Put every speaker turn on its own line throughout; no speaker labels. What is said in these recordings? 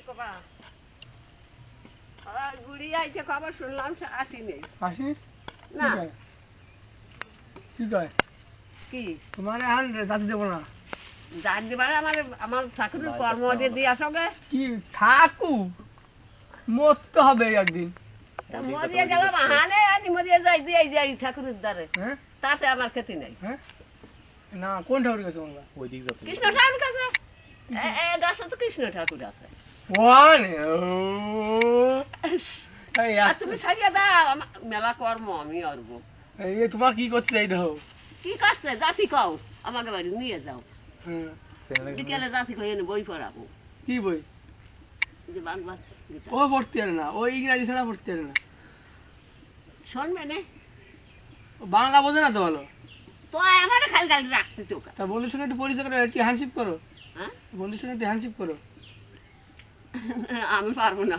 কবা গুড়ি আইছে খবর শুনলাম আসিনি
আসিনি
না
কি কয়
কি
তোমার এখন জাতি দেবো না
যার দিবারে আমার ঠাকুরের কর্ম দিয়ে দিয়ে আসোগে
কি ঠাকুর মরতে হবে একদিন
মরিয়ে গেলাম হানে আনি মরিয়ে যাই দিয়ে যাই ঠাকুরের দ্বারে
হ্যাঁ
তাতে আমার ক্ষতি নেই
হ্যাঁ না কোন ঠাকুর কাছে তোমরা
ওই দিক যাতে
কৃষ্ণ ঠাকুর কাছে গাছে তো কৃষ্ণ ঠাকুর আছে
ওয়ান
আর তুমি ছাড়িয়ে দাও মেলা কর্ম আমি করবো
এই তোমার কি করতে চাই দেখো
কি করছে জাতি কও আমাকে বাড়ি নিয়ে যাও
হ্যাঁ
বিকেলে জাতি কই এনে বই পড়াবো
কি বই
যে বাংলা
ও পড়তে পারে না ও ইংরাজি ছাড়া পড়তে পারে না
শুনবে না
ও বাংলা বোঝে না তো ভালো
তো আমার খালি খালি রাখতে চোখা
তা বন্ধুর সঙ্গে একটু পরিচয় করে একটু হ্যান্ডশিপ করো
হ্যাঁ
বন্ধুর সঙ্গে একটু হ্যান্ডশিপ করো
আমি পারবো না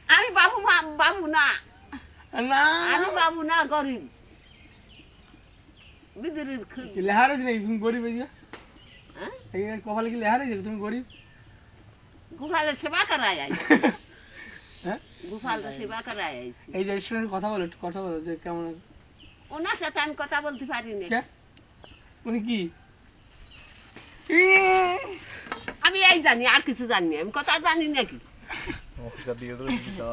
আমি বাবু বাবু না
না
আমি বাবু না গরিব বিদুরের
লেহার আছে নাকি তুমি গরিব হয়ে
হ্যাঁ
এই কপালে কি লেহার আছে তুমি গরিব
গুফালের সেবা করাই আইছি
হ্যাঁ
গুফালের সেবা করাই আইছি
এই যে সঙ্গে কথা বলো একটু কথা বলো যে কেমন আছে
ওনার সাথে আমি কথা বলতে পারি না
কে? উনি কি
আমি এই জানি আর কিছু জানি না আমি কথা জানি নাকি
নমস্কার দিয়ে দেবো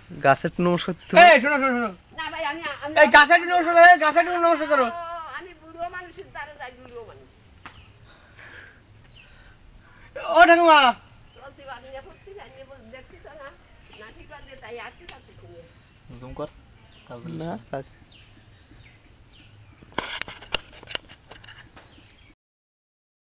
গাছের নমস্কার
এই শোনো শোনো শোনো
না ভাই আমি
এই গাছে একটু নমস্কার করো গাছে একটু নমস্কার করো
আমি বুড়ো মানুষের দ্বারা যাই বুড়ো মানুষ
ও ঠাকুমা
চলতে পারি না করতে জানি দেখছিস না না ঠিক আছে তাই আর কি করতে
জুম কর
না